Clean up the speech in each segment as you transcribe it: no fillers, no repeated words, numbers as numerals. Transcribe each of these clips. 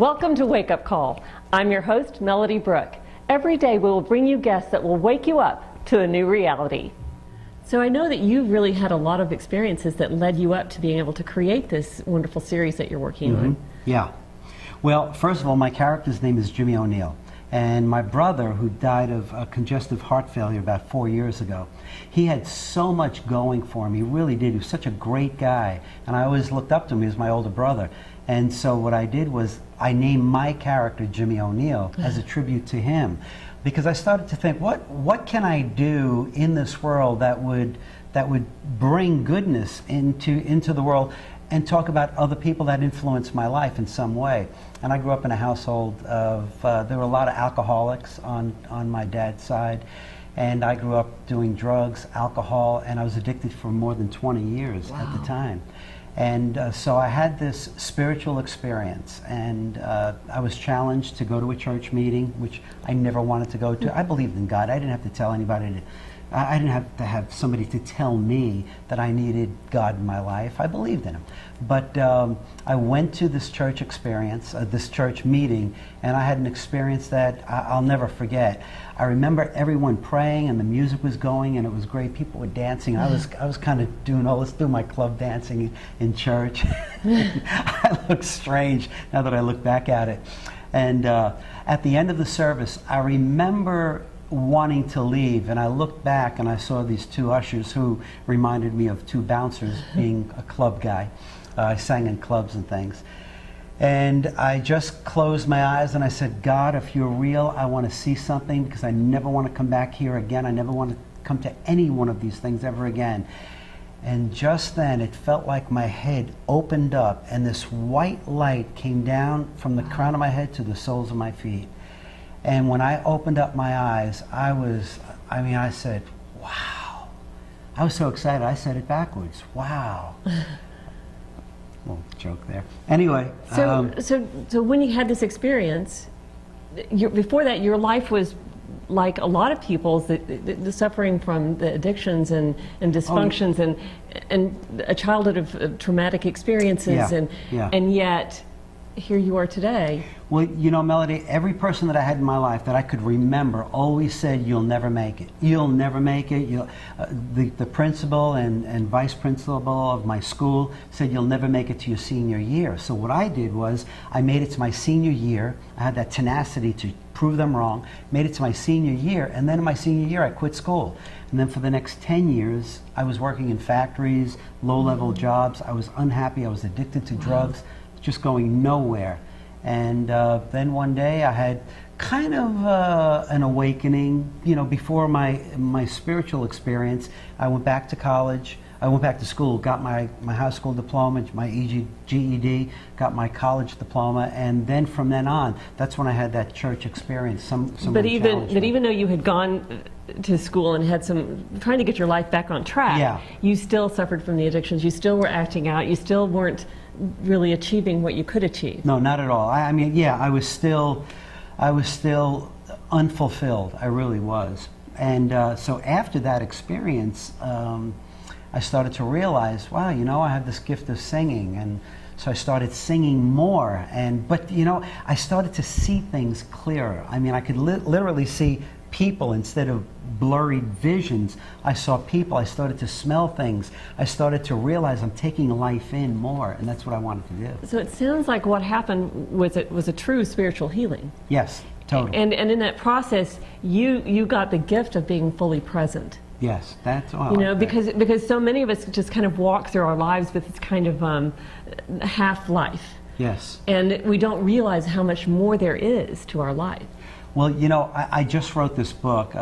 Welcome to Wake Up Call. I'm your host, Melody Brooke. Every day we will bring you guests that will wake you up to a new reality. So I know that you really had a lot of experiences that led you up to being able to create this wonderful series that you're working on. Yeah. Well, first of all, my character's name is Jimmy O'Neill. And my brother, who died of congestive heart failure about 4 years ago, he had so much going for him. He really did. He was such a great guy. And I always looked up to him. He was my older brother. And so what I did was I named my character Jimmy O'Neill as a tribute to him. Because I started to think, what can I do in this world that would bring goodness into the world and talk about other people that influenced my life in some way. And I grew up in a household of, there were a lot of alcoholics on my dad's side. And I grew up doing drugs, alcohol, and I was addicted for more than 20 years at the time. And so I had this spiritual experience, and I was challenged to go to a church meeting, which I never wanted to go to. I believed in God. I didn't have to tell anybody I didn't have to have somebody to tell me that I needed God in my life. I believed in Him. But I went to this church experience, this church meeting, and I had an experience that I'll never forget. I remember everyone praying and the music was going and it was great. People were dancing. I was kind of doing, let's do my club dancing in church. I look strange now that I look back at it. And at the end of the service, I remember wanting to leave, and I looked back and I saw these two ushers who reminded me of two bouncers, being a club guy. I sang in clubs and things. And I just closed my eyes and I said, God, if you're real, I want to see something, because I never want to come back here again. I never want to come to any one of these things ever again. And just then it felt like my head opened up and this white light came down from the crown of my head to the soles of my feet. And when I opened up my eyes, I said, wow. I was so excited, I said it backwards, wow. Little joke there. Anyway. So when you had this experience, before that, your life was like a lot of people's, the suffering from the addictions and dysfunctions and a childhood of traumatic experiences, and yet here you are today. Well, you know, Melody, every person that I had in my life that I could remember always said, you'll never make it. You'll never make it. The principal and vice principal of my school said, you'll never make it to your senior year. So what I did was I made it to my senior year. I had that tenacity to prove them wrong, made it to my senior year, and then in my senior year I quit school. And then for the next 10 years, I was working in factories, low-level jobs. I was unhappy. I was addicted to drugs, just going nowhere. And then one day I had kind of an awakening. You know, before my spiritual experience, I went back to college. I went back to school, got my high school diploma, my GED, got my college diploma, and then from then on, that's when I had that church experience. But even though you had gone to school and had trying to get your life back on track, you still suffered from the addictions. You still were acting out. You still weren't really achieving what you could achieve. No, not at all. I mean, yeah, I was still unfulfilled. I really was. And so after that experience, I started to realize, wow, you know, I have this gift of singing, and so I started singing more. But you know, I started to see things clearer. I mean, I could literally see people instead of blurry visions. I saw people. I started to smell things. I started to realize I'm taking life in more, and that's what I wanted to do. So it sounds like what happened was a true spiritual healing. Yes, totally. And in that process, you got the gift of being fully present. Yes, that's all. You know, because so many of us just kind of walk through our lives with this kind of half life. Yes. And we don't realize how much more there is to our life. Well, you know, I just wrote this book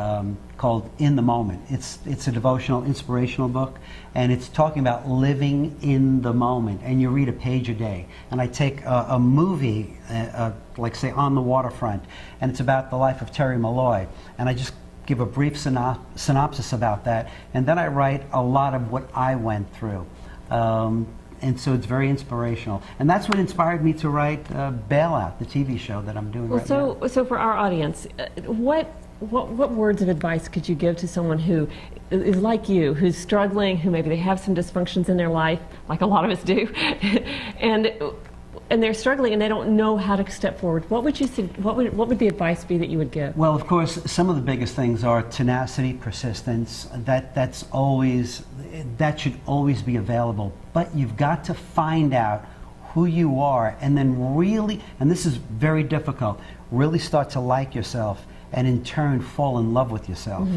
called In the Moment. It's a devotional, inspirational book, and it's talking about living in the moment. And you read a page a day. And I take a movie, like say On the Waterfront, and it's about the life of Terry Malloy, and I just give a brief synopsis about that, and then I write a lot of what I went through. And so it's very inspirational. And that's what inspired me to write Bailout, the TV show that I'm doing right now. So for our audience, what words of advice could you give to someone who is like you, who's struggling, who maybe they have some dysfunctions in their life, like a lot of us do, and and they're struggling and they don't know how to step forward, what would you say, what would the advice be that you would give? Well, of course, some of the biggest things are tenacity, persistence. That should always be available. But you've got to find out who you are, and then really, and this is very difficult, really start to like yourself, and in turn fall in love with yourself.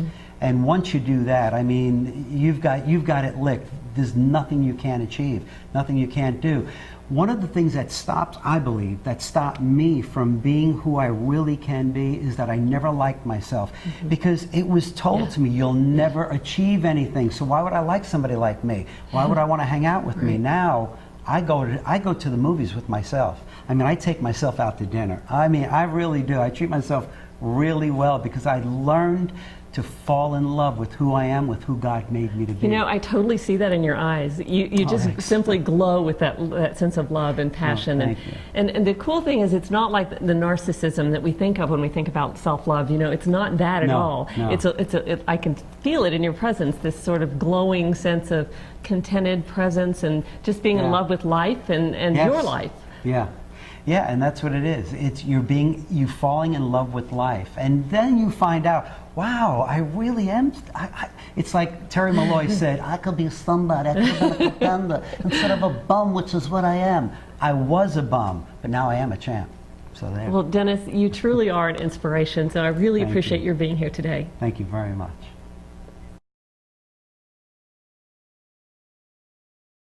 And once you do that, I mean, you've got it licked. There's nothing you can't achieve, nothing you can't do. One of the things that stops, I believe, that stopped me from being who I really can be is that I never liked myself. Because it was told to me, you'll never achieve anything, so why would I like somebody like me? Why would I want to hang out with me? Now, I go to the movies with myself. I mean, I take myself out to dinner. I mean, I really do. I treat myself really well because I learned to fall in love with who I am, with who God made me to be. You know, I totally see that in your eyes. You just simply glow with that sense of love and passion. Thank you. And the cool thing is, it's not like the narcissism that we think of when we think about self-love. You know, it's not that at all. No. I can feel it in your presence, this sort of glowing sense of contented presence and just being in love with life and your life. Yeah. Yeah, and that's what it is. It's you falling in love with life, and then you find out, wow, I really am. It's like Terry Malloy said, I could be somebody, I could be a contender instead of a bum, which is what I am. I was a bum, but now I am a champ. So there. Well, Dennis, you truly are an inspiration. So I really appreciate your being here today. Thank you very much.